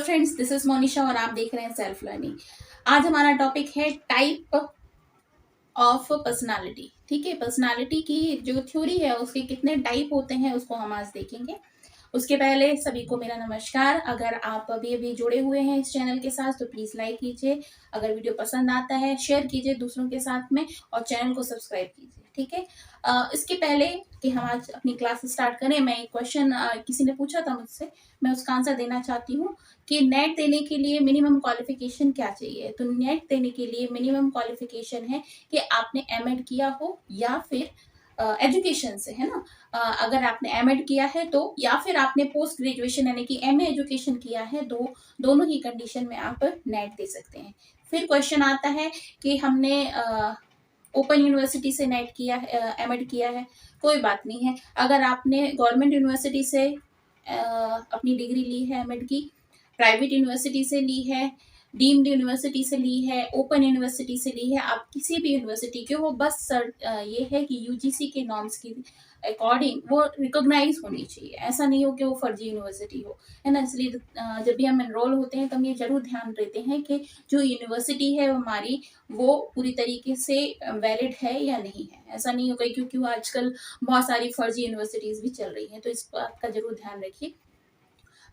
Friends, this is Monisha और आप देख रहे हैं सेल्फ लर्निंग। आज हमारा टॉपिक है टाइप ऑफ पर्सनालिटी। ठीक है, पर्सनालिटी की जो थ्योरी है उसके कितने टाइप होते हैं उसको हम आज देखेंगे। उसके पहले सभी को मेरा नमस्कार। अगर आप अभी अभी जुड़े हुए हैं इस चैनल के साथ तो प्लीज लाइक कीजिए, अगर वीडियो पसंद आता है शेयर कीजिए दूसरों के साथ में और चैनल को सब्सक्राइब कीजिए। ठीक है, इसके पहले कि हम आज अपनी क्लास स्टार्ट करें, मैं एक क्वेश्चन किसी ने पूछा था मुझसे, मैं उसका आंसर देना चाहती हूँ कि नेट देने के लिए मिनिमम क्वालिफिकेशन क्या चाहिए। तो नेट देने के लिए मिनिमम क्वालिफिकेशन है कि आपने एमएड किया हो या फिर एजुकेशन से, है ना। अगर आपने एमएड किया है तो, या फिर आपने पोस्ट ग्रेजुएशन यानी कि एमए एजुकेशन किया है, दोनों ही कंडीशन में आप नेट दे सकते हैं। फिर क्वेश्चन आता है कि हमने ओपन यूनिवर्सिटी से नेट किया है, एमएड किया है, कोई बात नहीं है। अगर आपने गवर्नमेंट यूनिवर्सिटी से अपनी डिग्री ली है एमएड की, प्राइवेट यूनिवर्सिटी से ली है, डीम्ड यूनिवर्सिटी से ली है, ओपन यूनिवर्सिटी से ली है, आप किसी भी यूनिवर्सिटी के हो, बस ये है कि यूजीसी के नॉर्म्स की अकॉर्डिंग वो रिकॉग्नाइज होनी चाहिए। ऐसा नहीं हो कि वो फर्जी यूनिवर्सिटी हो, है ना। इसलिए जब भी हम एनरोल होते हैं तो हम ये जरूर ध्यान देते हैं कि जो यूनिवर्सिटी है हमारी वो पूरी तरीके से वैलिड है या नहीं है। ऐसा नहीं होगा, क्योंकि आजकल बहुत सारी फर्जी यूनिवर्सिटीज भी चल रही हैं, तो इस बात का जरूर ध्यान रखिए।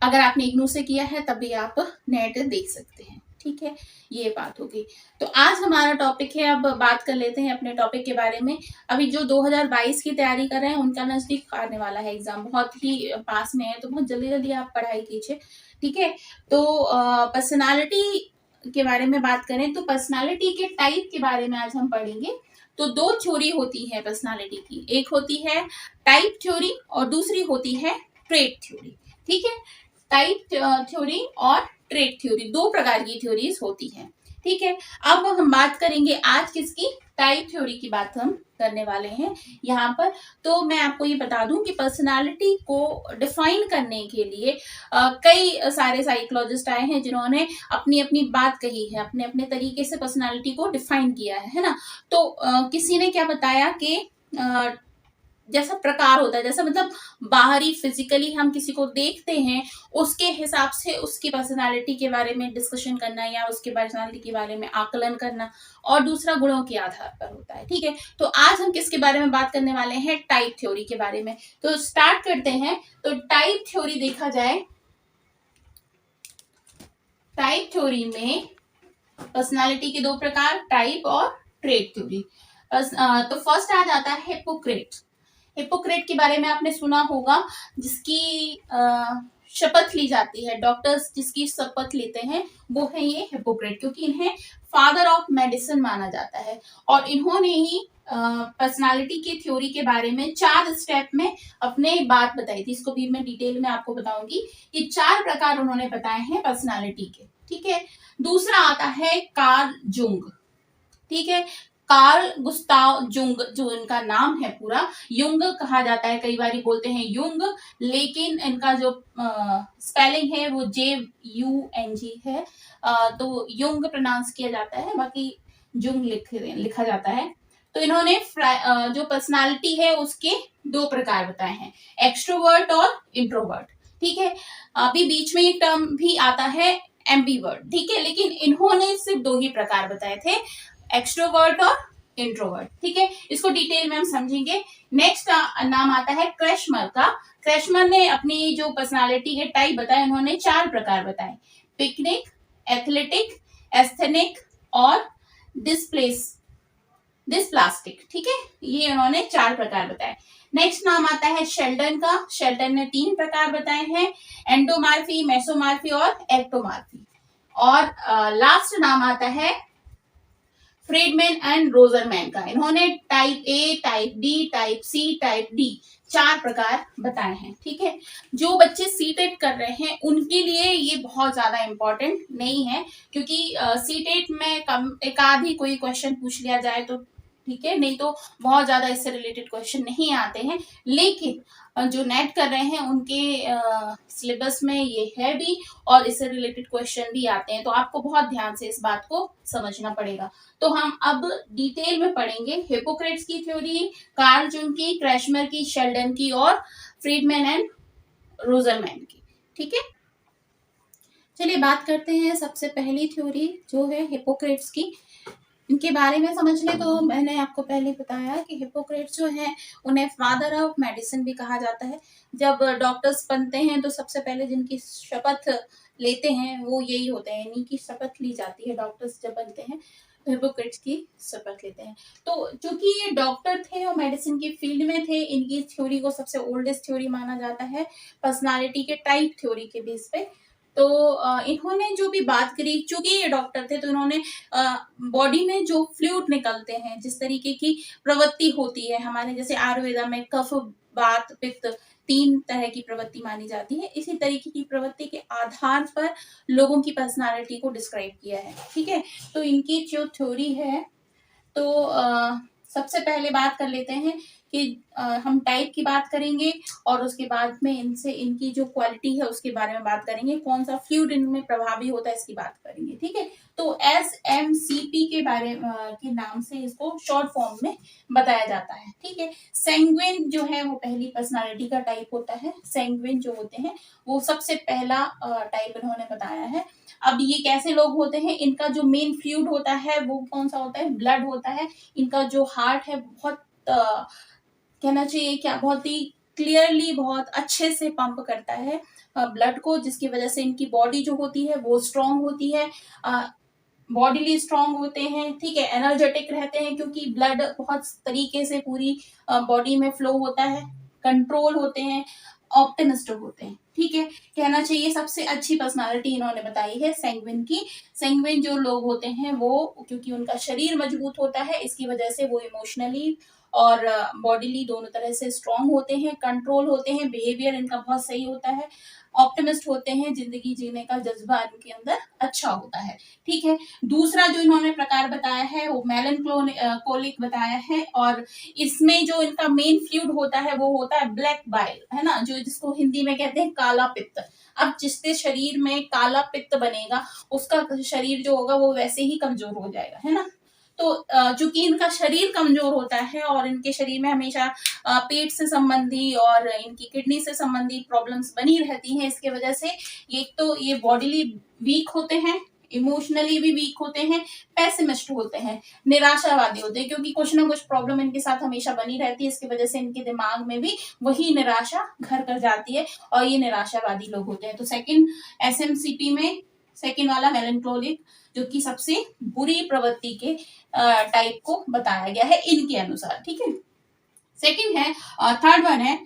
अगर आपने इग्नू से किया है तब भी आप नेट देख सकते हैं। ठीक है, ये बात होगी। तो आज हमारा टॉपिक है, अब बात कर लेते हैं अपने टॉपिक के बारे में। अभी जो 2022 की तैयारी कर रहे हैं उनका नजदीक आने वाला है एग्जाम, बहुत ही पास में है, तो बहुत जल्दी जल्दी आप पढ़ाई कीजिए। ठीक है, तो पर्सनालिटी के बारे में बात करें तो पर्सनालिटी के टाइप के बारे में आज हम पढ़ेंगे। तो दो थ्योरी होती है पर्सनालिटी की, एक होती है टाइप थ्योरी और दूसरी होती है ट्रेट थ्योरी। ठीक है, टाइप थ्योरी और ट्रेट थ्योरी, दो प्रकार की थ्योरीज होती हैं। ठीक है, अब हम बात करेंगे आज किसकी, टाइप थ्योरी की बात हम करने वाले हैं यहाँ पर। तो मैं आपको ये बता दूं कि पर्सनालिटी को डिफाइन करने के लिए कई सारे साइकोलॉजिस्ट आए हैं जिन्होंने अपनी अपनी बात कही है, अपने अपने तरीके से पर्सनालिटी को डिफाइन किया है ना। तो किसी ने क्या बताया कि जैसा प्रकार होता है, जैसा मतलब बाहरी फिजिकली हम किसी को देखते हैं उसके हिसाब से उसकी पर्सनालिटी के बारे में डिस्कशन करना या उसकी पर्सनालिटी के बारे में आकलन करना, और दूसरा गुणों के आधार पर होता है। ठीक है, तो आज हम किसके बारे में बात करने वाले हैं, टाइप थ्योरी के बारे में। तो स्टार्ट करते हैं। तो टाइप थ्योरी देखा जाए, टाइप थ्योरी में पर्सनालिटी के दो प्रकार, टाइप और ट्रेट थ्योरी। तो फर्स्ट आ जाता है हिप्पोक्रेट। हिप्पोक्रेट के बारे में आपने सुना होगा, जिसकी शपथ ली जाती है, डॉक्टर्स जिसकी शपथ लेते हैं वो है ये हिप्पोक्रेट, क्योंकि इन्हें फादर ऑफ मेडिसिन माना जाता है। और इन्होंने ही पर्सनालिटी की थ्योरी के बारे में 4 स्टेप में अपने बात बताई थी। इसको भी मैं डिटेल में आपको बताऊंगी कि 4 प्रकार उन्होंने बताए हैं पर्सनालिटी के। ठीक है, दूसरा आता है कार्ल जुंग। ठीक है, कार्ल गुस्ताव जुंग जो इनका नाम है पूरा, युंग कहा जाता है, कई बार बोलते हैं युंग, लेकिन इनका जो स्पेलिंग है वो JUNG है। तो युंग प्रोनाउंस किया जाता है, बाकी जुंग लिखा जाता है। तो इन्होंने जो पर्सनालिटी है उसके 2 प्रकार बताए हैं, एक्सट्रोवर्ट और इंट्रोवर्ट। ठीक है, अभी बीच में एक टर्म भी आता है एम्बीवर्ट। ठीक है, लेकिन इन्होंने सिर्फ 2 ही प्रकार बताए थे, एक्सट्रोवर्ट और इंट्रोवर्ट। ठीक है, इसको डिटेल में हम समझेंगे। नेक्स्ट नाम आता है क्रैशमर का। क्रैशमर ने अपनी जो पर्सनालिटी के टाइप बताए, उन्होंने 4 प्रकार बताए, पिकनिक, एथलेटिक, एस्थेनिक और डिस्प्लास्टिक। ठीक है, ये उन्होंने 4 प्रकार बताए। नेक्स्ट नाम आता है शेल्डन का। शेल्डन ने 3 प्रकार बताए हैं, एंडोमार्फी, मेसोमार्फी और एक्टोमार्फी। और लास्ट नाम आता है फ्रीडमैन एंड रोजरमैन का। इन्होंने type A, type B, type C, type D 4 प्रकार बताए हैं। ठीक है, जो बच्चे सीटेट कर रहे हैं उनके लिए ये बहुत ज्यादा इंपॉर्टेंट नहीं है, क्योंकि सीटेट में एक आधी कोई क्वेश्चन पूछ लिया जाए तो ठीक है, नहीं तो बहुत ज्यादा इससे रिलेटेड क्वेश्चन नहीं आते हैं। लेकिन जो नेट कर रहे हैं उनके सिलेबस में ये है भी, और इससे रिलेटेड क्वेश्चन भी आते हैं, तो आपको बहुत ध्यान से इस बात को समझना पड़ेगा। तो हम अब डिटेल में पढ़ेंगे हिप्पोक्रेट्स की थ्योरी, कार्ल जुंग की, क्रैशमर की, शेल्डन की और फ्रीडमैन एंड रोजरमैन की। ठीक है, चलिए बात करते हैं सबसे पहली थ्योरी जो है हिपोक्रेट्स की। इनके बारे में समझ ले तो मैंने आपको पहले बताया कि हिपोक्रेट्स जो है उन्हें फादर ऑफ मेडिसिन भी कहा जाता है। जब डॉक्टर्स बनते हैं तो सबसे पहले जिनकी शपथ लेते हैं वो यही होते हैं, इन्हीं की शपथ ली जाती है डॉक्टर्स जब बनते हैं, तो हिपोक्रेट्स की शपथ लेते हैं। तो चूंकि ये डॉक्टर थे और मेडिसिन की फील्ड में थे, इनकी थ्योरी को सबसे ओल्डेस्ट थ्योरी माना जाता है पर्सनालिटी के टाइप थ्योरी के बेस पे। तो इन्होंने जो भी बात करी, चूंकि ये डॉक्टर थे तो इन्होंने बॉडी में जो फ्लूइड निकलते हैं, जिस तरीके की प्रवृत्ति होती है हमारे, जैसे आयुर्वेदा में कफ वात पित्त 3 तरह की प्रवृत्ति मानी जाती है, इसी तरीके की प्रवृत्ति के आधार पर लोगों की पर्सनालिटी को डिस्क्राइब किया है। ठीक है, तो इनकी जो थ्योरी है, तो सबसे पहले बात कर लेते हैं कि हम टाइप की बात करेंगे और उसके बाद में इनसे इनकी जो क्वालिटी है उसके बारे में बात करेंगे, कौन सा फ्लूइड इनमें प्रभावी होता है इसकी बात करेंगे। ठीक है, तो SMCP के बारे के नाम से इसको शॉर्ट फॉर्म में बताया जाता है। ठीक है, सैंग्विन जो है वो पहली पर्सनालिटी का टाइप होता है। सैंग्विन जो होते हैं वो सबसे पहला टाइप इन्होंने बताया है। अब ये कैसे लोग होते हैं, इनका जो मेन फ्लूइड होता है वो कौन सा होता है, ब्लड होता है। इनका जो हार्ट है बहुत कहना चाहिए क्या, बहुत ही क्लियरली बहुत अच्छे से पंप करता है ब्लड को, जिसकी वजह से इनकी बॉडी जो होती है वो स्ट्रांग होती है, बॉडीली स्ट्रांग होते हैं। ठीक है, एनर्जेटिक रहते हैं क्योंकि ब्लड बहुत तरीके से पूरी बॉडी में फ्लो होता है, कंट्रोल होते हैं, ऑप्टिमिस्टिक होते हैं। ठीक है, कहना चाहिए सबसे अच्छी पर्सनालिटी इन्होंने बताई है सैंग्विन की। सैंग्विन जो लोग होते हैं वो, क्योंकि उनका शरीर मजबूत होता है, इसकी वजह से वो इमोशनली और बॉडीली दोनों तरह से स्ट्रांग होते हैं, कंट्रोल होते हैं, बिहेवियर इनका बहुत सही होता है, ऑप्टिमिस्ट होते हैं, जिंदगी जीने का जज्बा इनके अंदर अच्छा होता है। ठीक है, दूसरा जो इन्होंने प्रकार बताया है वो मेलनकोलिक बताया है, और इसमें जो इनका मेन फ्लूइड होता है वो होता है ब्लैक बाइल, है ना, जो जिसको हिंदी में कहते हैं काला पित्त। अब जिसके शरीर में काला पित्त बनेगा उसका शरीर जो होगा वो वैसे ही कमजोर हो जाएगा, है ना। तो चूंकि इनका शरीर कमजोर होता है और इनके शरीर में हमेशा पेट से संबंधी और इनकी किडनी से संबंधी प्रॉब्लम्स बनी रहती हैं, इसके वजह से ये तो ये बॉडीली वीक होते हैं, इमोशनली भी वीक होते हैं, पेसिमिस्ट होते हैं, निराशावादी होते हैं, क्योंकि कुछ ना कुछ प्रॉब्लम इनके साथ हमेशा बनी रहती है, इसकी वजह से इनके दिमाग में भी वही निराशा घर कर जाती है और ये निराशावादी लोग होते हैं। तो सेकंड SMCP में सेकंड वाला मेलनकोलिक, जो कि सबसे बुरी प्रवृत्ति के टाइप को बताया गया है इनके अनुसार। ठीक है, सेकंड है, थर्ड वन है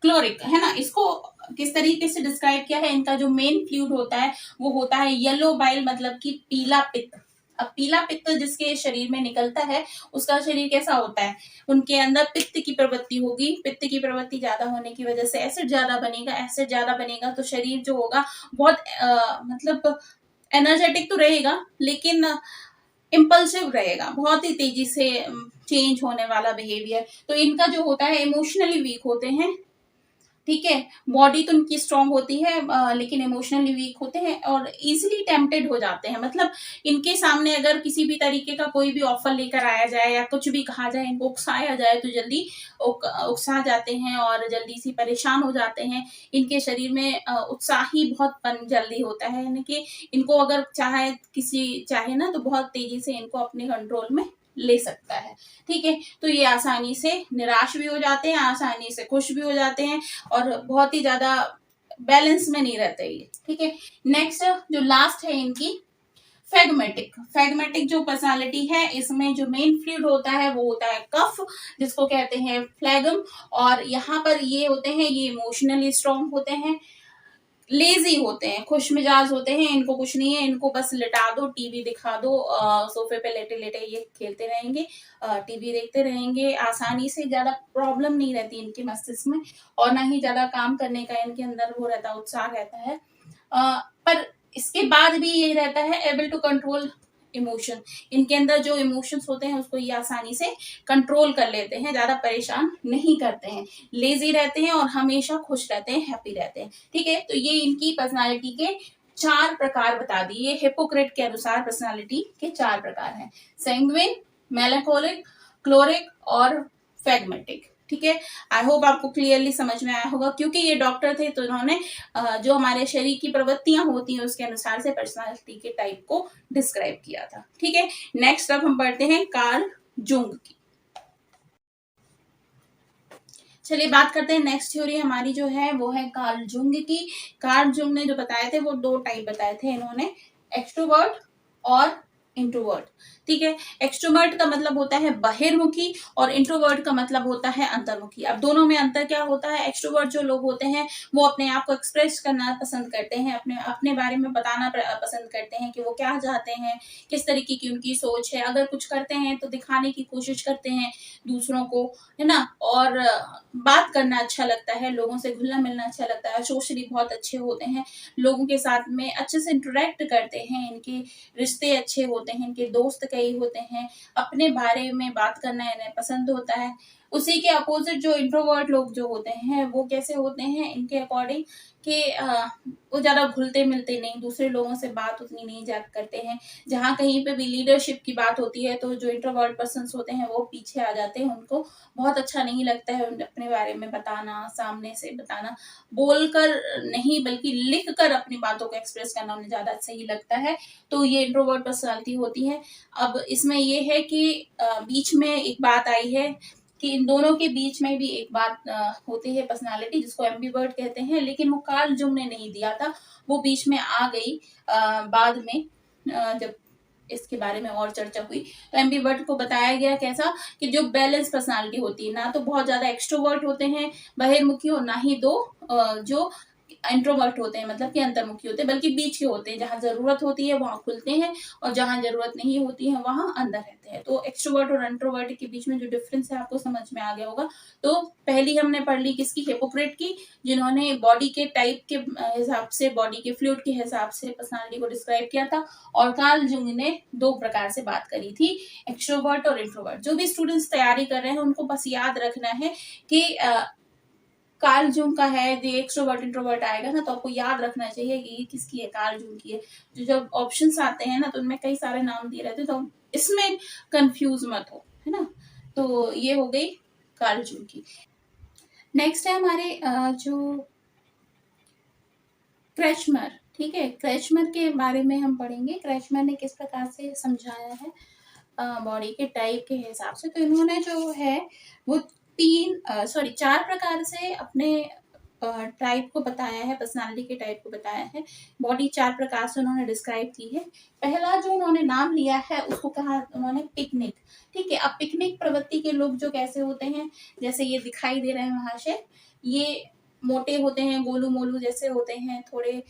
क्लोरिक, है ना। इसको किस तरीके से डिस्क्राइब किया है, इनका जो मेन फ्लूइड होता है वो होता है येलो बाइल, मतलब कि पीला पित्त। अब पीला पित्त जिसके शरीर में निकलता है उसका शरीर कैसा होता है, उनके अंदर पित्त की प्रवृत्ति होगी, पित्त की प्रवृत्ति ज्यादा होने की वजह से एसिड ज्यादा बनेगा, एसिड ज्यादा बनेगा तो शरीर जो होगा बहुत मतलब एनर्जेटिक तो रहेगा लेकिन इम्पल्सिव रहेगा, बहुत ही तेजी से चेंज होने वाला बिहेवियर। तो इनका जो होता है इमोशनली वीक होते हैं। ठीक है, बॉडी तो उनकी स्ट्रांग होती है लेकिन इमोशनली वीक होते हैं और इजीली टेम्पटेड हो जाते हैं। मतलब इनके सामने अगर किसी भी तरीके का कोई भी ऑफर लेकर आया जाए या कुछ भी कहा जाए, इनको उकसाया जाए तो जल्दी उकसा जाते हैं और जल्दी से परेशान हो जाते हैं। इनके शरीर में उत्साह ही बहुत जल्दी होता है, यानी कि इनको अगर चाहे ना तो बहुत तेजी से इनको अपने कंट्रोल में ले सकता है। ठीक है, तो ये आसानी से निराश भी हो जाते हैं, आसानी से खुश भी हो जाते हैं और बहुत ही ज्यादा बैलेंस में नहीं रहते ये। ठीक है, नेक्स्ट जो लास्ट है इनकी फैगमेटिक। फैगमेटिक जो पर्सनालिटी है इसमें जो मेन फ्लूइड होता है वो होता है कफ, जिसको कहते हैं फ्लैगम, और यहाँ पर ये होते हैं, ये इमोशनली स्ट्रांग होते हैं, लेजी होते हैं, खुश मिजाज होते हैं, इनको कुछ नहीं है, इनको बस लिटा दो, टीवी दिखा दो, सोफे पे लेटे लेटे ये खेलते रहेंगे, टीवी देखते रहेंगे, आसानी से ज्यादा प्रॉब्लम नहीं रहती इनके मस्तिष्क में और ना ही ज्यादा काम करने का इनके अंदर वो रहता, उत्साह रहता है। पर इसके बाद भी ये रहता है एबल टू कंट्रोल इमोशन, इनके अंदर जो इमोशंस होते हैं उसको ये आसानी से कंट्रोल कर लेते हैं, ज्यादा परेशान नहीं करते हैं, लेजी रहते हैं और हमेशा खुश रहते हैं, हैप्पी रहते हैं। ठीक है, तो ये इनकी पर्सनालिटी के 4 प्रकार बता दिए, हिपोक्रेट के अनुसार पर्सनालिटी के 4 प्रकार हैं, सैंग्विन, मेलांकोलिक, क्लोरिक और फैगमेटिक। ठीक है, आई होप आपको क्लियरली समझ में आया होगा। क्योंकि ये डॉक्टर थे तो इन्होंने जो हमारे शरीर की प्रवृत्तियां होती हैं उसके अनुसार से पर्सनालिटी के टाइप को डिस्क्राइब किया था। ठीक है, नेक्स्ट अब हम पढ़ते हैं कार्ल जुंग की। चलिए बात करते हैं नेक्स्ट थ्योरी हमारी जो है वो है कार्ल जुंग की। कार्ल जुंग ने जो बताए थे वो 2 टाइप बताए थे इन्होंने, एक्सट्रोवर्ट और इंट्रोवर्ट। ठीक है, एक्सट्रोवर्ट का मतलब होता है बहिर्मुखी और इंट्रोवर्ट का मतलब होता है अंतर्मुखी। अब दोनों में अंतर क्या होता है? एक्सट्रोवर्ट जो लोग होते हैं वो अपने आप को एक्सप्रेस करना पसंद करते हैं, अपने अपने बारे में बताना पसंद करते हैं कि वो क्या चाहते हैं, किस तरीके की उनकी सोच है। अगर कुछ करते हैं तो दिखाने की कोशिश करते हैं दूसरों को, है ना। और बात करना अच्छा लगता है, लोगों से घुलना मिलना अच्छा लगता है, सोशली बहुत अच्छे होते हैं, लोगों के साथ में अच्छे से इंटरेक्ट करते हैं, इनके रिश्ते अच्छे होते हैं, इनके दोस्त कई होते हैं, अपने बारे में बात करना इन्हें पसंद होता है। उसी के अपोजिट जो इंट्रोवर्ट लोग जो होते हैं वो कैसे होते हैं इनके अकॉर्डिंग कि वो ज्यादा घुलते मिलते नहीं, दूसरे लोगों से बात उतनी नहीं जा करते हैं। जहाँ कहीं पे भी लीडरशिप की बात होती है तो जो इंट्रोवर्ट पर्सन होते हैं वो पीछे आ जाते हैं, उनको बहुत अच्छा नहीं लगता है अपने बारे में बताना, सामने से बताना, बोलकर नहीं बल्कि लिख कर अपनी बातों को एक्सप्रेस करना उन्हें ज्यादा सही लगता है। तो ये इंट्रोवर्ट पर्सनालिटी होती है। अब इसमें ये है कि बीच में एक बात आई है कि इन दोनों के बीच में भी एक बात होती है पर्सनालिटी जिसको एम्बीवर्ट कहते हैं, लेकिन वो कार्ल जुंग ने नहीं दिया था, वो बीच में आ गई बाद में जब इसके बारे में और चर्चा हुई। तो एम्बीवर्ट को बताया गया कैसा कि जो बैलेंस पर्सनालिटी होती है, ना तो बहुत ज्यादा एक्सट्रोवर्ट होते हैं बहिर्मुखी और ना ही दो जो इंट्रोवर्ट होते हैं मतलब कि अंतर्मुखी होते हैं, बल्कि बीच के होते हैं। जहां जरूरत होती है वहां खुलते हैं और जहां जरूरत नहीं होती है वहां अंदर रहते हैं। तो एक्सट्रोवर्ट और इंट्रोवर्ट के बीच में जो डिफरेंस है आपको समझ में आ गया होगा। तो पहली हमने पढ़ ली किसकी, हिपोक्रेट की, जिन्होंने बॉडी के टाइप के हिसाब से, बॉडी के फ्लूइड के हिसाब से पर्सनालिटी को डिस्क्राइब किया था। और कार्ल जुंग ने 2 प्रकार से बात करी थी, एक्सट्रोवर्ट और इंट्रोवर्ट। जो भी स्टूडेंट्स तैयारी कर रहे हैं उनको बस याद रखना है कि कार्ल जूंग का है, जो एक्सट्रोवर्ट इंट्रोवर्ट आएगा ना तो आपको याद रखना चाहिए कि ये किसकी है, कार्ल जूंग की है। जो जब ऑप्शंस आते हैं ना तो उनमें कई सारे नाम दिए रहते हैं, तो इसमें कंफ्यूज मत हो, है ना। तो ये हो गई कार्ल जूंग की। नेक्स्ट है हमारे जो क्रेचमर। ठीक है, क्रेचमर के बारे में हम पढ़ेंगे, क्रेचमर ने किस प्रकार से समझाया है बॉडी के टाइप के हिसाब से। तो इन्होंने जो है वो 4 प्रकार से अपने टाइप को बताया है, पर्सनालिटी के टाइप को बताया है। बॉडी 4 प्रकार से उन्होंने डिस्क्राइब की है। पहला जो उन्होंने नाम लिया है उसको कहा उन्होंने पिकनिक। ठीक है, अब पिकनिक प्रवृत्ति के लोग जो कैसे होते हैं, जैसे ये दिखाई दे रहे हैं वहां से, ये मोटे होते हैं, गोलू मोलू जैसे होते हैं, थोड़े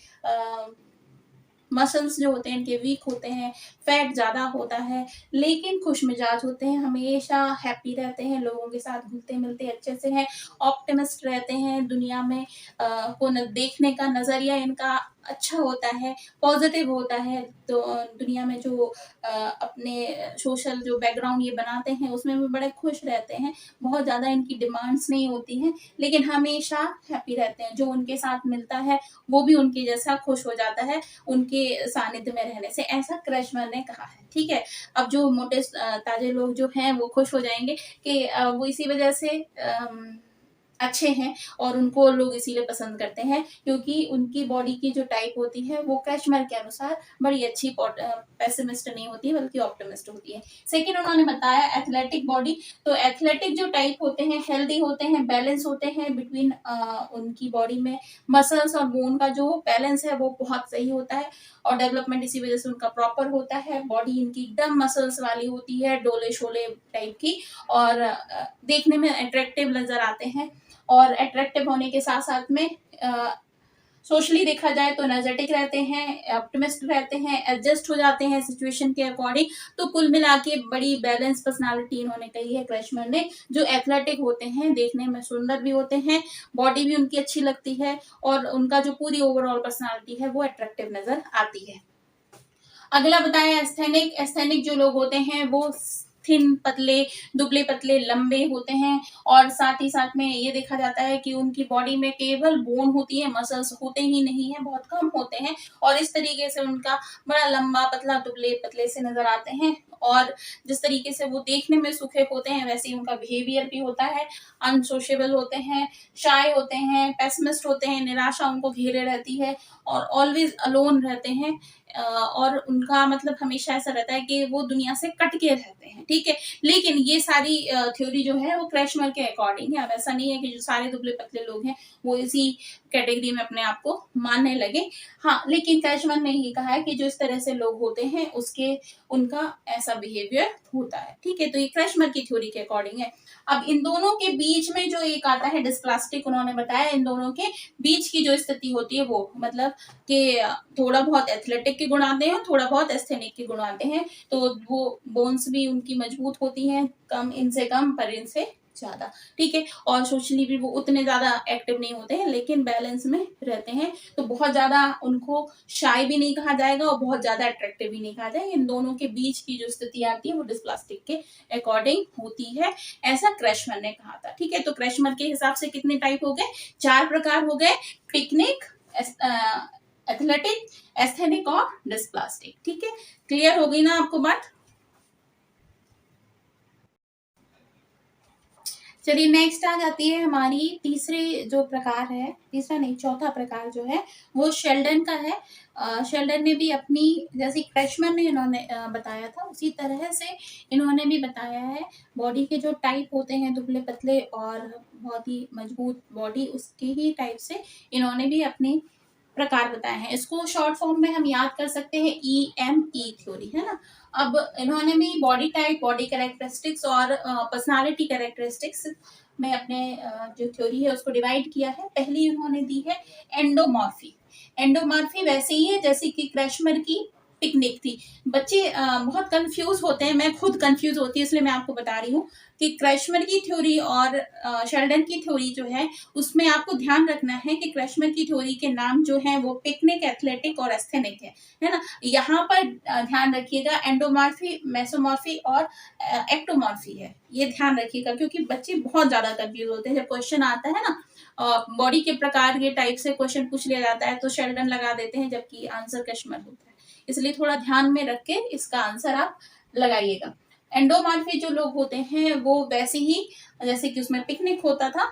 मसल्स जो होते हैं इनके वीक होते हैं, फैट ज्यादा होता है, लेकिन खुश मिजाज होते हैं, हमेशा हैप्पी रहते हैं, लोगों के साथ घुलते मिलते अच्छे से हैं, ऑप्टिमिस्ट रहते हैं, दुनिया में को देखने का नजरिया इनका अच्छा होता है, पॉजिटिव होता है। तो दुनिया में जो अपने सोशल जो बैकग्राउंड ये बनाते हैं उसमें भी बड़े खुश रहते हैं, बहुत ज्यादा इनकी डिमांड्स नहीं होती हैं, लेकिन हमेशा हैप्पी रहते हैं। जो उनके साथ मिलता है वो भी उनके जैसा खुश हो जाता है उनके सानिध्य में रहने से, ऐसा क्रैशमर ने कहा है। ठीक है, अब जो मोटे ताजे लोग जो हैं वो खुश हो जाएंगे कि वो इसी वजह से अच्छे हैं और उनको लोग इसीलिए पसंद करते हैं क्योंकि उनकी बॉडी की जो टाइप होती है वो क्रैशमर के अनुसार बड़ी अच्छी पेसिमिस्ट नहीं होती है बल्कि ऑप्टिमिस्ट होती है। सेकंड उन्होंने बताया एथलेटिक बॉडी। तो एथलेटिक जो टाइप होते हैं हेल्दी होते हैं, बैलेंस होते हैं बिटवीन उनकी बॉडी में मसल्स और बोन का जो बैलेंस है वो बहुत सही होता है और डेवलपमेंट इसी वजह से उनका प्रॉपर होता है। बॉडी इनकी एकदम मसल्स वाली होती है, डोले शोले टाइप की, और देखने में अट्रैक्टिव नजर आते हैं। और अट्रैक्टिव होने के साथ साथ में सोशली देखा जाए तो एनर्जेटिक रहते हैं, ऑप्टिमिस्ट रहते हैं, एडजस्ट हो जाते हैं सिचुएशन के अकॉर्डिंग। तो कुल मिला के बड़ी बैलेंस पर्सनालिटी इन्होंने कही है क्रैशमर ने। जो एथलेटिक होते हैं देखने में सुंदर भी होते हैं, बॉडी भी उनकी अच्छी लगती है और उनका जो पूरी ओवरऑल पर्सनालिटी है वो अट्रैक्टिव नजर आती है। अगला बताया एस्थेनिक। एस्थेनिक जो लोग होते हैं वो थिन, पतले, दुबले पतले, लंबे होते हैं और साथ ही साथ में ये देखा जाता है कि उनकी बॉडी में केवल बोन होती है, मसल्स होते ही नहीं है, बहुत कम होते हैं और इस तरीके से उनका बड़ा लंबा पतला दुबले पतले से नजर आते हैं और जिस तरीके से वो देखने में सुखे होते हैं वैसे ही उनका बिहेवियर भी होता है। अनसोशेबल होते हैं, शाय होते हैं, पेसिमिस्ट होते हैं, निराशा उनको घेरे रहती है और ऑलवेज अलोन रहते हैं। और उनका मतलब हमेशा ऐसा रहता है कि वो दुनिया से कट के रहते हैं, ठीक है। लेकिन ये सारी थ्योरी जो है वो क्रैशमर के अकॉर्डिंग है। अब ऐसा नहीं है कि जो सारे दुबले पतले लोग हैं वो इसी कैटेगरी में अपने आप को मानने लगे। हाँ, लेकिन क्रैशमर ने ये कहा है कि जो इस तरह से लोग होते हैं उसके उनका ऐसा बिहेवियर होता है, ठीक है। तो ये क्रैशमर की थ्योरी के अकॉर्डिंग है। अब इन दोनों के बीच में जो एक आता है डिस्प्लास्टिक, उन्होंने बताया इन दोनों के बीच की जो स्थिति होती है वो मतलब कि थोड़ा बहुत एथलेटिक के गुण आते हैं, थोड़ा बहुत एस्थेनिक के गुण आते हैं। तो वो बोन्स भी उनकी मजबूत होती हैं, कम इनसे कम पर इनसे ज्यादा, ठीक है। और सोशली भी वो उतने ज्यादा एक्टिव नहीं होते हैं लेकिन बैलेंस में रहते हैं। तो बहुत ज्यादा उनको शाय भी नहीं कहा जाएगा और बहुत ज्यादा अट्रैक्टिव भी नहीं कहा जाएगा। इन दोनों के बीच की जो स्थिति आती है वो डिस्प्लास्टिक के अकॉर्डिंग होती है, ऐसा क्रैशमर ने कहा था, ठीक है। तो क्रैशमर के हिसाब से कितने टाइप हो गए? 4 प्रकार हो गए, पिकनिक, एथलेटिक, एस्थेनिक और डिस्प्लास्टिक, ठीक है। क्लियर हो गई ना आपको बात? चलिए नेक्स्ट आ जाती है हमारी तीसरे जो प्रकार है, तीसरा नहीं चौथा प्रकार जो है वो शेल्डन का है। शेल्डन ने भी अपनी, जैसे क्रैशमर ने इन्होंने बताया था उसी तरह से इन्होंने भी बताया है। बॉडी के जो टाइप होते हैं दुबले पतले और बहुत ही मजबूत बॉडी, उसके ही टाइप से इन्होंने भी अपनी प्रकार बताए हैं। इसको शॉर्ट फॉर्म में हम याद कर सकते हैं EME थ्योरी, है ना। अब इन्होंने भी बॉडी टाइप, बॉडी कैरेक्टरिस्टिक्स और पर्सनालिटी कैरेक्टरिस्टिक्स में अपने जो थ्योरी है उसको डिवाइड किया है। पहली उन्होंने दी है एंडोमॉर्फी। एंडोमॉर्फी वैसे ही है जैसे कि क्रैशमर की पिकनिक थी। बच्चे बहुत कंफ्यूज होते हैं, मैं खुद कंफ्यूज होती है, इसलिए मैं आपको बता रही हूँ कि क्रैशमर की थ्योरी और शेल्डन की थ्योरी जो है उसमें आपको ध्यान रखना है कि क्रैशमर की थ्योरी के नाम जो है वो पिकनिक, एथलेटिक और एस्थेनिक है ना। यहाँ पर ध्यान रखिएगा एंडोमॉर्फी, मेसोमॉर्फी और एक्टोमॉर्फी है, ये ध्यान रखिएगा क्योंकि बच्चे बहुत ज्यादा कंफ्यूज होते हैं। जब क्वेश्चन आता है ना बॉडी के प्रकार के टाइप से क्वेश्चन पूछ लिया जाता है तो शेल्डन लगा देते हैं जबकि आंसर क्रैशमर होता है। इसलिए थोड़ा ध्यान में रख के इसका आंसर आप लगाइएगा। एंडोमॉर्फी जो लोग होते हैं वो वैसे ही जैसे कि उसमें पिकनिक होता था,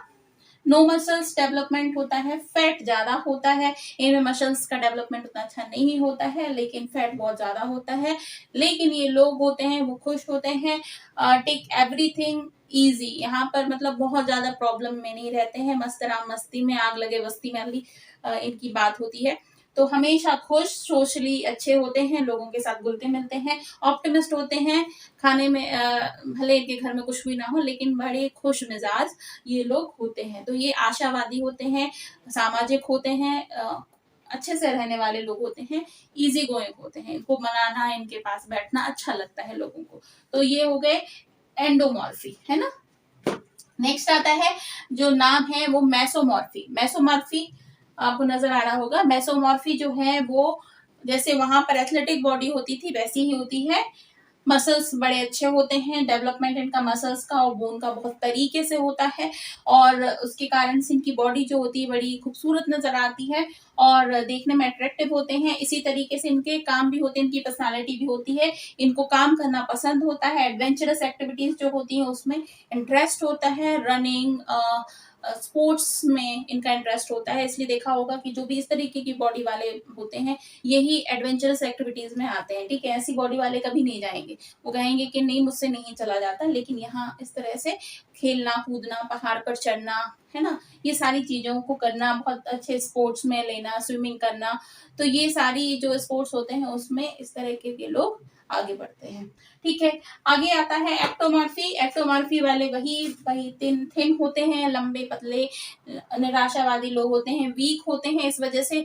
नो मसल्स डेवलपमेंट होता है, फैट ज्यादा होता है। इनमें मसल्स का डेवलपमेंट उतना अच्छा नहीं होता है लेकिन फैट बहुत ज्यादा होता है। लेकिन ये लोग होते हैं वो खुश होते हैं, टेक एवरीथिंग इजी, यहाँ पर मतलब बहुत ज्यादा प्रॉब्लम में नहीं रहते हैं, मस्त राम मस्ती में आग लगे बस्ती में वाली इनकी बात होती है। तो हमेशा खुश, सोशली अच्छे होते हैं, लोगों के साथ घुलते मिलते हैं, ऑप्टिमिस्ट होते हैं। खाने में भले इनके घर में कुछ भी ना हो लेकिन बड़े खुश मिजाज ये लोग होते हैं। तो ये आशावादी होते हैं, सामाजिक होते हैं, अच्छे से रहने वाले लोग होते हैं, इजी गोइंग होते हैं, इनको मनाना, इनके पास बैठना अच्छा लगता है लोगों को। तो ये हो गए एंडोमॉर्फी, है ना। नेक्स्ट आता है जो नाम है वो मेसोमॉर्फी। मेसोमॉर्फी आपको नजर आ रहा होगा। मेसोमॉर्फी जो है वो जैसे वहां पर एथलेटिक बॉडी होती थी वैसी ही होती है। मसल्स बड़े अच्छे होते हैं, डेवलपमेंट इनका मसल्स का और बोन का बहुत तरीके से होता है और उसके कारण से इनकी बॉडी जो होती है बड़ी खूबसूरत नजर आती है और देखने में अट्रैक्टिव होते हैं। इसी तरीके से इनके काम भी होते हैं, इनकी पर्सनालिटी भी होती है, इनको काम करना पसंद होता है, एडवेंचरस एक्टिविटीज जो होती हैं उसमें इंटरेस्ट होता है, रनिंग, स्पोर्ट्स में इनका इंटरेस्ट होता है। इसलिए देखा होगा कि जो भी इस तरीके की बॉडी वाले होते हैं यही एडवेंचरस एक्टिविटीज में आते हैं, ठीक है। ऐसी बॉडी वाले कभी नहीं जाएंगे, वो कहेंगे कि नहीं मुझसे नहीं चला जाता। लेकिन यहाँ इस तरह से खेलना कूदना, पहाड़ पर चढ़ना, है ना, ये सारी चीजों को करना, बहुत अच्छे स्पोर्ट्स में लेना, स्विमिंग करना, तो ये सारी जो स्पोर्ट्स होते हैं उसमें इस तरह के लोग आगे बढ़ते हैं, ठीक है। आगे आता है एक्टोमॉर्फी। एक्टोमॉर्फी वाले वही वही थिन होते हैं, लंबे पतले निराशावादी लोग होते हैं, वीक होते हैं। इस वजह से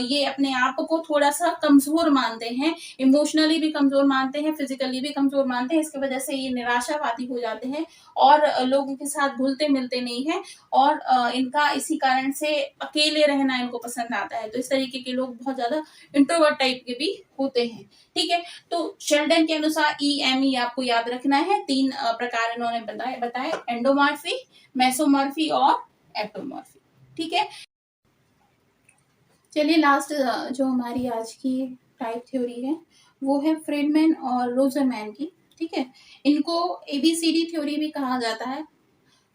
ये अपने आप को थोड़ा सा कमजोर मानते हैं, इमोशनली भी कमजोर मानते हैं, फिजिकली भी कमजोर मानते हैं। इसकी वजह से ये निराशावादी हो जाते हैं और लोगों के साथ घुलते मिलते नहीं है और इनका इसी कारण से अकेले रहना इनको पसंद आता है। तो इस तरीके के लोग बहुत ज्यादा इंट्रोवर्ट टाइप के भी होते हैं, ठीक है। तो शेल्डन के अनुसार EME आपको याद रखना है। 3 प्रकार इन्होंने बताए एंडोमॉर्फी, मेसोमॉर्फी और एक्टोमॉर्फी, ठीक है। चलिए लास्ट जो हमारी आज की टाइप थ्योरी है वो है फ्रीडमैन और रोजरमैन की। ठीक है। इनको ABCD थ्योरी भी कहा जाता है।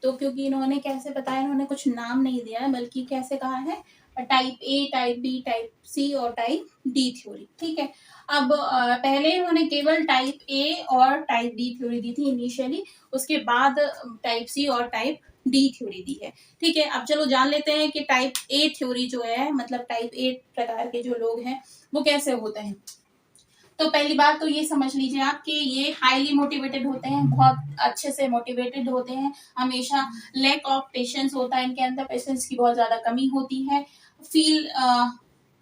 तो क्योंकि इन्होंने कैसे बताया, इन्होंने कुछ नाम नहीं दिया है, बल्कि कैसे कहा है, type A, type B, type C और टाइप डी थ्योरी। ठीक है। अब पहले इन्होंने केवल टाइप ए और टाइप डी थ्योरी दी थी इनिशियली, उसके बाद टाइप सी और टाइप डी थ्योरी दी है। ठीक है। अब चलो जान लेते हैं कि टाइप ए थ्योरी जो है, मतलब टाइप ए प्रकार के जो लोग हैं वो कैसे होते हैं। तो पहली बात तो ये समझ लीजिए आप कि ये हाईली मोटिवेटेड होते हैं, बहुत अच्छे से मोटिवेटेड होते हैं, हमेशा लैक ऑफ पेशेंस होता है इनके अंदर, पेशेंस की बहुत ज्यादा कमी होती है। फील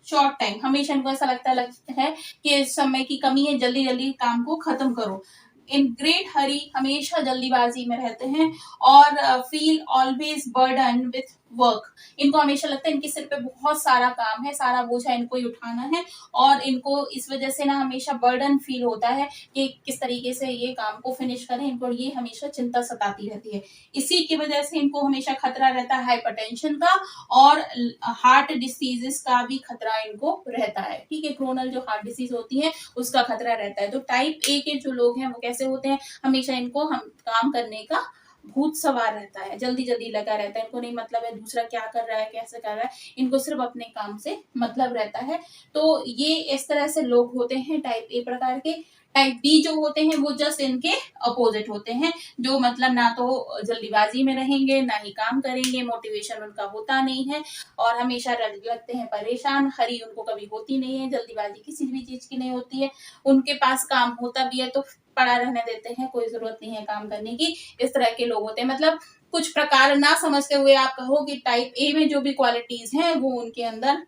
शॉर्ट टाइम, हमेशा इनको ऐसा लगता है कि समय की कमी है, जल्दी जल्दी काम को खत्म करो। इन ग्रेट हरी, हमेशा जल्दीबाजी में रहते हैं। और feel always burden with work, इनको हमेशा लगता है इनके सिर पे बहुत सारा काम है, सारा बोझा इनको ही उठाना है, और इनको इस वजह से ना हमेशा बर्डन फील होता है कि किस तरीके से ये काम को फिनिश करें, इनको ये हमेशा चिंता सताती रहती है। इसी की वजह से इनको हमेशा खतरा रहता है हाइपरटेंशन का, और हार्ट डिसीजेस का भी खतरा इनको रहता है। ठीक है। क्रोनल जो हार्ट डिसीज होती है उसका खतरा रहता है। तो टाइप ए के जो लोग हैं वो कैसे होते हैं, हमेशा इनको हम काम करने का भूत सवार रहता है, जल्दी जल्दी लगा रहता है, इनको नहीं मतलब है दूसरा क्या कर रहा है, कैसे कर रहा है, इनको सिर्फ अपने काम से मतलब रहता है। तो ये इस तरह से लोग होते हैं टाइप ए प्रकार के। टाइप बी जो होते हैं वो जस्ट इनके अपोजिट होते हैं, जो मतलब ना तो जल्दीबाजी में रहेंगे, ना ही काम करेंगे, मोटिवेशन उनका होता नहीं है, और हमेशा लगते हैं परेशान। हरी उनको कभी होती नहीं है, जल्दीबाजी किसी भी चीज की नहीं होती है, उनके पास काम होता भी है तो पड़ा रहने देते हैं, कोई जरूरत नहीं है काम करने की। इस तरह के लोग होते हैं। मतलब कुछ प्रकार ना समझते हुए आप कहो कि टाइप ए में जो भी क्वालिटीज हैं वो उनके अंदर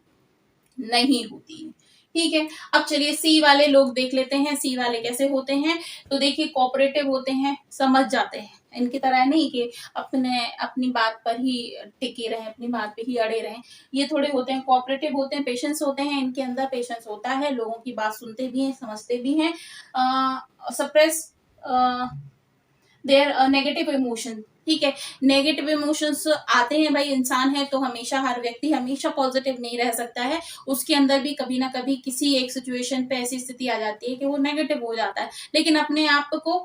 नहीं होती है। ठीक है। अब चलिए सी वाले लोग देख लेते हैं, सी वाले कैसे होते हैं। तो देखिए कोऑपरेटिव होते हैं, समझ जाते हैं, इनकी तरह नहीं कि अपनी बात पर ही टिके रहें, अपनी बात पे ही अड़े रहें। ये थोड़े होते हैं, कोऑपरेटिव होते हैं, पेशेंस होते हैं, इनके अंदर पेशेंस होता है, लोगों की बात सुनते भी हैं, समझते भी हैं। Suppress their negative emotion. ठीक है। नेगेटिव इमोशंस आते हैं, भाई इंसान है तो हमेशा, हर व्यक्ति हमेशा पॉजिटिव नहीं रह सकता है, उसके अंदर भी कभी ना कभी किसी एक सिचुएशन पे ऐसी स्थिति आ जाती है कि वो नेगेटिव हो जाता है, लेकिन अपने आप को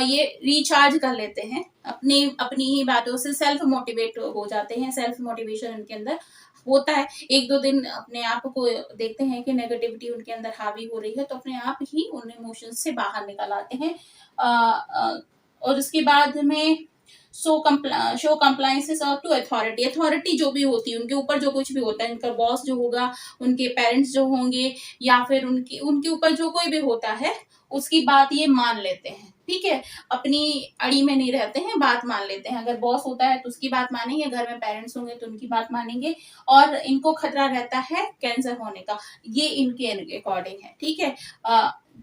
ये रिचार्ज कर लेते हैं, अपनी अपनी ही बातों से सेल्फ मोटिवेट हो जाते हैं, सेल्फ मोटिवेशन उनके अंदर होता है। एक दो दिन अपने आप को देखते हैं कि नेगेटिविटी उनके अंदर हावी हो रही है, तो अपने आप ही उन इमोशंस से बाहर निकल आते हैं। और उसके बाद में show compliances to authority. Authority जो भी होती है, उनके ऊपर जो कुछ भी होता है, उनका बॉस जो होगा, उनके पेरेंट्स जो होंगे, या फिर उनके ऊपर जो कोई भी होता है, उसकी बात ये मान लेते हैं। ठीक है। अपनी अड़ी में नहीं रहते हैं, बात मान लेते हैं। अगर बॉस होता है तो उसकी बात मानेंगे, घर में पेरेंट्स होंगे तो उनकी बात मानेंगे, और इनको खतरा रहता है कैंसर होने का, ये इनके अकॉर्डिंग है। ठीक है।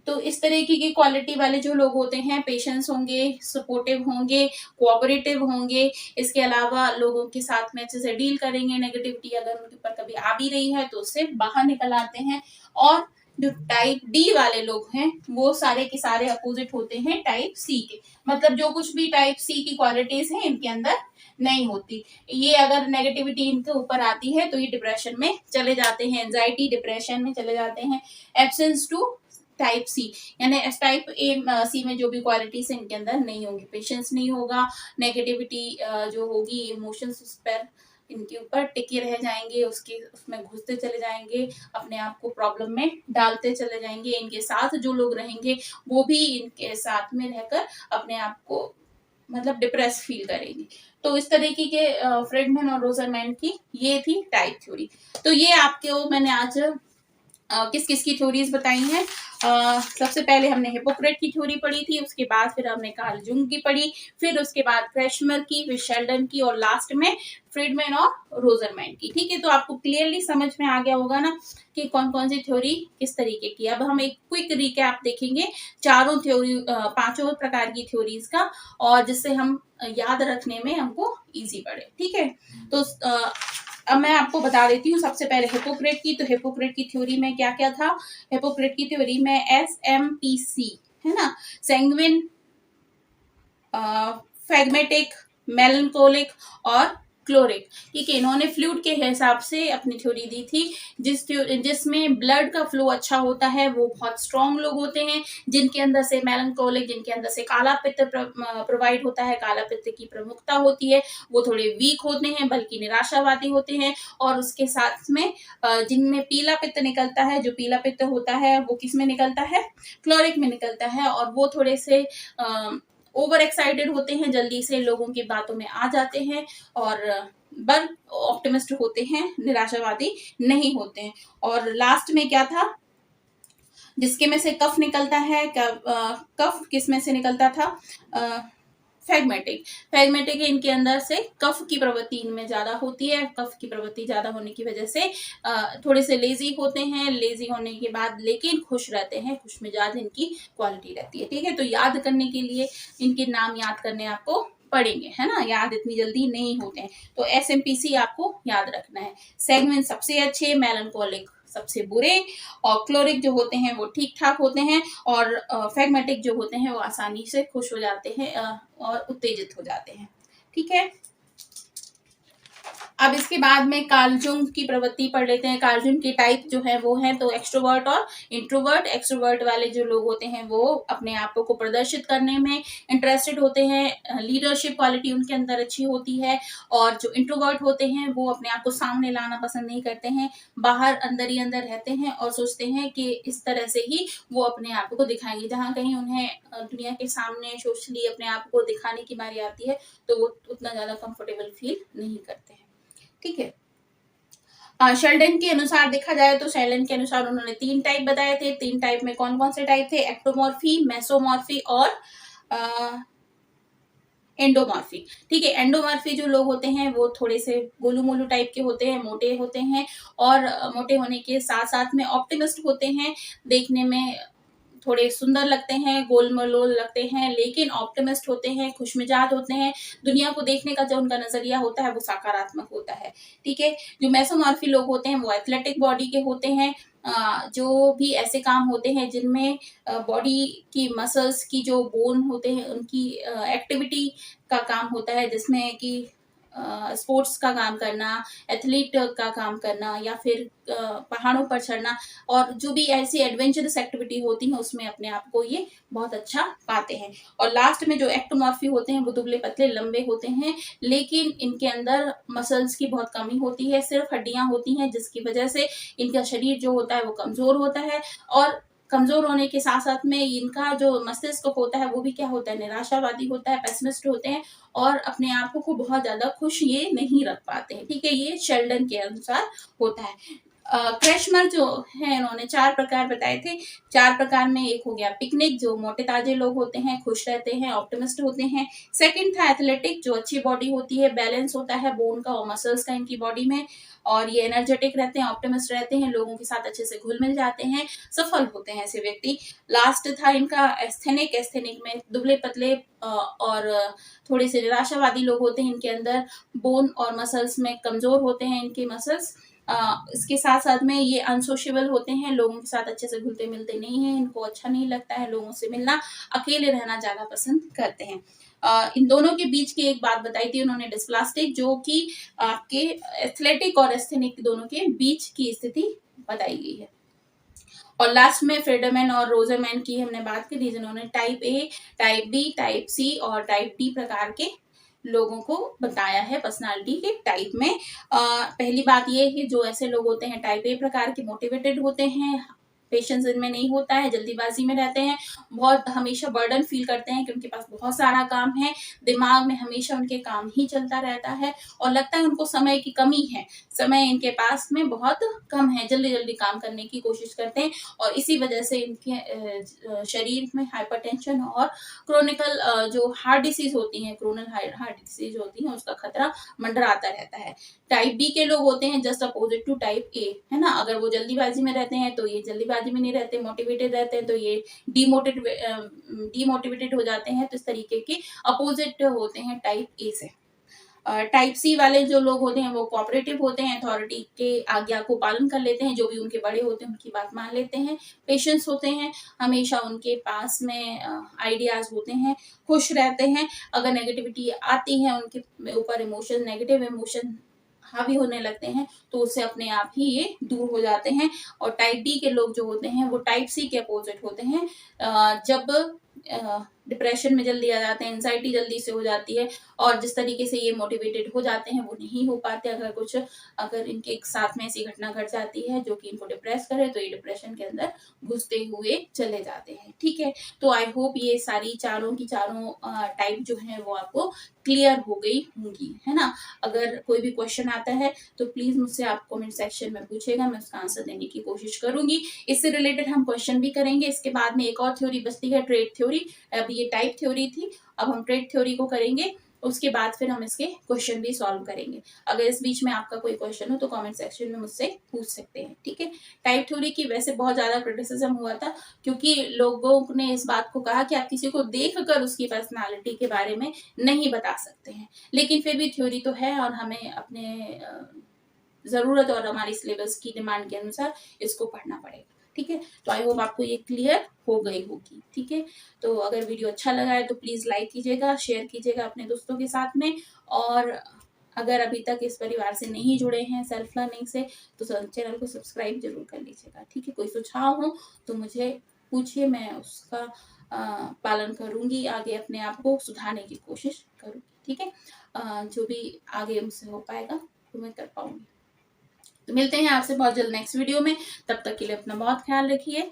तो इस तरीके की क्वालिटी वाले जो लोग होते हैं, पेशेंस होंगे, सपोर्टिव होंगे, कोऑपरेटिव होंगे, इसके अलावा लोगों के साथ में अच्छे से डील करेंगे, नेगेटिविटी अगर उनके ऊपर कभी आ भी रही है तो उससे बाहर निकल आते हैं। और जो टाइप डी वाले लोग हैं वो सारे के सारे अपोजिट होते हैं टाइप सी के, मतलब जो कुछ भी टाइप सी की क्वालिटीज हैं इनके अंदर नहीं होती। ये अगर नेगेटिविटी इनके ऊपर आती है तो ये डिप्रेशन में चले जाते हैं, एंजाइटी डिप्रेशन में चले जाते हैं। एब्सेंस टू टाइप सी, यानी टाइप ए सी में जो भी क्वालिटीज इनके अंदर नहीं होंगी, पेशेंस नहीं होगा, नेगेटिविटी जो होगी, इमोशंस उस पर इनके ऊपर टिके रह जाएंगे, उसमें घुसते चले जाएंगे, अपने आप को प्रॉब्लम में डालते चले जाएंगे। इनके साथ जो लोग रहेंगे वो भी इनके साथ में रहकर अपने आप को मतलब डिप्रेस फील करेंगे। तो इस तरीके के फ्रेडमैन और रोजरमैन की ये थी टाइप थ्योरी। तो ये आपको मैंने आज किस किस की थ्योरीज बताई हैं। सबसे पहले हमने हिपोक्रेट की थ्योरी पढ़ी थी, उसके बाद फिर हमने कार्ल जुंग की पढ़ी, फिर उसके बाद क्रेशमर की, फिर शेल्डन की, और लास्ट में फ्रीडमैन और रोजरमैन की। ठीक है। तो आपको क्लियरली समझ में आ गया होगा ना कि कौन कौन सी थ्योरी किस तरीके की। अब हम एक क्विक रिकैप देखेंगे चारों थ्योरी, पांचों प्रकार की थ्योरीज का, और जिससे हम याद रखने में हमको इजी पड़े। ठीक है। तो अब मैं आपको बता देती हूँ सबसे पहले हिपोक्रेट की। तो हिपोक्रेट की थ्योरी में क्या क्या था। हिपोक्रेट की थ्योरी में SMPC है ना, सैंग्विन, फैग्मेटिक, मेलनकोलिक और क्लोरिक। ठीक है, इन्होंने फ्लूइड के हिसाब से अपनी थ्योरी दी थी, जिसमें ब्लड का फ्लो अच्छा होता है, वो बहुत स्ट्रांग लोग होते हैं, जिनके अंदर से मेलनकोलिक, जिनके अंदर से काला पित्त प्रोवाइड होता है, काला पित्त की प्रमुखता होती है, वो थोड़े वीक होते हैं, बल्कि निराशावादी होते हैं। और उसके साथ में जिनमें पीला पित्त निकलता है, जो पीला पित्त होता है वो किस में निकलता है, क्लोरिक में निकलता है, और वो थोड़े से ओवर एक्साइटेड होते हैं, जल्दी से लोगों की बातों में आ जाते हैं, और बल ऑप्टिमिस्ट होते हैं, निराशावादी नहीं होते हैं। और लास्ट में क्या था, जिसके में से कफ निकलता है, कफ किस में से निकलता था, फैगमेटिक इनके अंदर से कफ की प्रवृत्ति इनमें ज्यादा होती है। कफ की प्रवृत्ति ज्यादा होने की वजह से थोड़े से लेजी होते हैं, लेजी होने के बाद लेकिन खुश रहते हैं, खुश मिजाज इनकी क्वालिटी रहती है। ठीक है, तो याद करने के लिए इनके नाम याद करने आपको पढ़ेंगे, है ना, याद इतनी जल्दी नहीं होते हैं। तो SMPC आपको याद रखना है। सेगमेंट सबसे अच्छे, मेलनकोलिक सबसे बुरे, और क्लोरिक जो होते हैं वो ठीक ठाक होते हैं, और फैगमेटिक जो होते हैं वो आसानी से खुश हो जाते हैं और उत्तेजित हो जाते हैं। ठीक है, अब इसके बाद में कार्ल जुंग की प्रवृत्ति पढ़ लेते हैं। कार्ल जुंग की टाइप जो है वो है तो एक्सट्रोवर्ट और इंट्रोवर्ट। एक्सट्रोवर्ट वाले जो लोग होते हैं वो अपने आप को प्रदर्शित करने में इंटरेस्टेड होते हैं, लीडरशिप क्वालिटी उनके अंदर अच्छी होती है। और जो इंट्रोवर्ट होते हैं वो अपने आप को सामने लाना पसंद नहीं करते हैं, बाहर अंदर ही अंदर रहते हैं और सोचते हैं कि इस तरह से ही वो अपने आप को दिखाएंगे। जहाँ कहीं उन्हें दुनिया के सामने सोशली अपने आप को दिखाने की बारी आती है तो वो उतना ज्यादा कंफर्टेबल फील नहीं करते हैं। ठीक है, शेल्डन के अनुसार देखा जाए तो शेल्डन के अनुसार उन्होंने 3 टाइप बताए थे। 3 टाइप में कौन कौन से टाइप थे, एक्टोमॉर्फी, मेसोमॉर्फी और एंडोमॉर्फी। ठीक है, एंडोमॉर्फी जो लोग होते हैं वो थोड़े से गोलू मोलू टाइप के होते हैं, मोटे होते हैं, और मोटे होने के साथ साथ में ऑप्टिमिस्ट होते हैं, देखने में थोड़े सुंदर लगते हैं, गोल मलोल लगते हैं, लेकिन ऑप्टिमिस्ट होते हैं, खुशमिजाज होते हैं, दुनिया को देखने का जो उनका नजरिया होता है वो सकारात्मक होता है। ठीक है, जो मेसोमॉर्फी लोग होते हैं वो एथलेटिक बॉडी के होते हैं, जो भी ऐसे काम होते हैं जिनमें बॉडी की मसल्स की जो बोन होते हैं उनकी एक्टिविटी का काम होता है, जिसमें कि स्पोर्ट्स का काम करना, एथलीट का काम करना, या फिर पहाड़ों पर चढ़ना, और जो भी ऐसी एडवेंचरस एक्टिविटी होती है उसमें अपने आप को ये बहुत अच्छा पाते हैं। और लास्ट में जो एक्टोमॉर्फी होते हैं वो दुबले पतले लंबे होते हैं, लेकिन इनके अंदर मसल्स की बहुत कमी होती है, सिर्फ हड्डियां होती हैं, जिसकी वजह से इनका शरीर जो होता है वो कमजोर होता है। और कमजोर होने के साथ साथ में इनका जो मस्तिष्क होता है वो भी क्या होता है, निराशावादी होता है, पेसिमिस्ट होते हैं, और अपने आप को बहुत ज्यादा खुश ये नहीं रख पाते हैं। ठीक है, ये शेल्डन के अनुसार होता है। क्रैशमर जो है इन्होंने 4 प्रकार बताए थे। 4 प्रकार में एक हो गया पिकनिक, जो मोटे ताजे लोग होते हैं, खुश रहते हैं, ऑप्टिमिस्ट होते हैं। सेकंड था एथलेटिक, जो अच्छी बॉडी होती है, बैलेंस होता है बोन का और मसल्स का इनकी बॉडी में, और ये एनर्जेटिक रहते हैं, ऑप्टिमिस्ट रहते हैं, लोगों के साथ अच्छे से घुल मिल जाते हैं, सफल होते हैं ऐसे व्यक्ति। लास्ट था इनका एस्थेनिक। एस्थेनिक में दुबले पतले और थोड़े से निराशावादी लोग होते हैं, इनके अंदर बोन और मसल्स में कमजोर होते हैं इनके मसल्स। इसके साथ साथ में ये अनसोशेबल होते हैं, लोगों के साथ अच्छे से घुलते मिलते नहीं हैं, इनको अच्छा नहीं लगता है लोगों से मिलना, अकेले रहना ज्यादा पसंद करते हैं। इन दोनों के बीच की एक बात बताई थी उन्होंने, डिस्प्लास्टिक, जो कि आपके एथलेटिक और एस्थेनिक दोनों के बीच की स्थिति बताई गई है। और लास्ट में फ्रीडमैन और रोजरमैन की हमने बात की थी, जिन्होंने type A, type B, type C और टाइप डी प्रकार के लोगों को बताया है पर्सनालिटी के टाइप में। पहली बात ये है, जो ऐसे लोग होते हैं टाइप ए प्रकार के, मोटिवेटेड होते हैं, पेशेंस इनमें नहीं होता है, जल्दीबाजी में रहते हैं, बहुत हमेशा बर्डन फील करते हैं कि उनके पास बहुत सारा काम है, दिमाग में हमेशा उनके काम ही चलता रहता है, और लगता है उनको समय की कमी है, समय इनके पास में बहुत कम है, जल्दी जल्दी काम करने की कोशिश करते हैं, और इसी वजह से इनके शरीर में हाइपरटेंशन और क्रोनिकल जो हार्ट डिसीज होती है, क्रोनल हार्ट डिसीज होती है, उसका खतरा मंडराता रहता है। टाइप बी के लोग होते हैं just opposite to type A, है ना, अगर वो जल्दीबाजी में रहते हैं तो ये जल्दीबाजी में नहीं रहते, मोटिवेटेड रहते हैं तो ये डीमोटिवेटेड हो जाते हैं, तो इस तरीके के अपोजिट होते हैं टाइप ए से। टाइप सी वाले जो लोग होते हैं वो कोऑपरेटिव होते हैं, अथॉरिटी के आज्ञा को पालन कर लेते हैं, जो भी उनके बड़े होते हैं उनकी बात मान लेते हैं। पेशेंस होते हैं, हमेशा उनके पास में आइडियाज होते हैं, खुश रहते हैं। अगर नेगेटिविटी आती है उनके ऊपर, इमोशन, नेगेटिव इमोशन हावी होने लगते हैं, तो उससे अपने आप ही ये दूर हो जाते हैं। और टाइप डी के लोग जो होते हैं वो टाइप सी के अपोजिट होते हैं। जब डिप्रेशन में जल्दी आ जाते हैं, एंजाइटी जल्दी से हो जाती है, और जिस तरीके से ये मोटिवेटेड हो जाते हैं वो नहीं हो पाते। अगर इनके साथ में ऐसी घटना घट जाती है जो कि इनको डिप्रेस करे, तो ये डिप्रेशन के अंदर घुसते हुए चले जाते हैं। ठीक है, तो आई होप ये सारी चारों की चारों टाइप जो है वो आपको क्लियर हो गई होंगी, है ना। अगर कोई भी क्वेश्चन आता है तो प्लीज मुझसे आप कमेंट सेक्शन में पूछेगा, मैं उसका आंसर देने की कोशिश करूंगी। इससे रिलेटेड हम क्वेश्चन भी करेंगे। इसके बाद में एक और थ्योरी बचती है, ट्रेड थ्योरी। अब ये टाइप थ्योरी थी, अब हम ट्रेड थ्योरी को करेंगे। उसके बाद फिर हम इसके क्वेश्चन भी सॉल्व करेंगे। अगर इस बीच में आपका कोई क्वेश्चन हो तो कमेंट सेक्शन में मुझसे पूछ सकते हैं। ठीक है, टाइप थ्योरी की वैसे बहुत ज्यादा क्रिटिसिज्म हुआ था, क्योंकि लोगों ने इस बात को कहा कि आप किसी को देख कर उसकी पर्सनालिटी के बारे में नहीं बता सकते हैं, लेकिन फिर भी थ्योरी तो है और हमें अपने जरूरत और हमारी सिलेबस की डिमांड के अनुसार इसको पढ़ना पड़ेगा। ठीक है, तो आई होप आपको ये क्लियर हो गई होगी। ठीक है, तो अगर वीडियो अच्छा लगा है तो प्लीज लाइक कीजिएगा, शेयर कीजिएगा अपने दोस्तों के साथ में, और अगर अभी तक इस परिवार से नहीं जुड़े हैं सेल्फ लर्निंग से, तो चैनल को सब्सक्राइब जरूर कर लीजिएगा। ठीक है, कोई सुझाव हो तो मुझे पूछिए, मैं उसका पालन करूंगी, आगे अपने आप को सुधारने की कोशिश करूंगी। ठीक है, जो भी आगे मुझसे हो पाएगा तो मैं कर पाऊंगी। तो मिलते हैं आपसे बहुत जल्द नेक्स्ट वीडियो में। तब तक के लिए अपना बहुत ख्याल रखिए,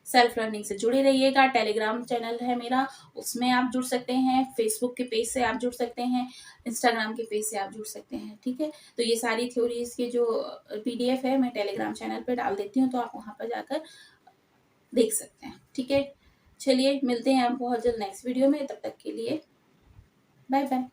सेल्फ लर्निंग से जुड़े रहिएगा। टेलीग्राम चैनल है मेरा, उसमें आप जुड़ सकते हैं, फेसबुक के पेज से आप जुड़ सकते हैं, इंस्टाग्राम के पेज से आप जुड़ सकते हैं। ठीक है, तो ये सारी थ्योरीज के जो PDF है मैं टेलीग्राम चैनल पर डाल देती हूँ, तो आप वहां पर जाकर देख सकते हैं। ठीक है, चलिए मिलते हैं आप बहुत जल्द नेक्स्ट वीडियो में। तब तक के लिए बाय बाय।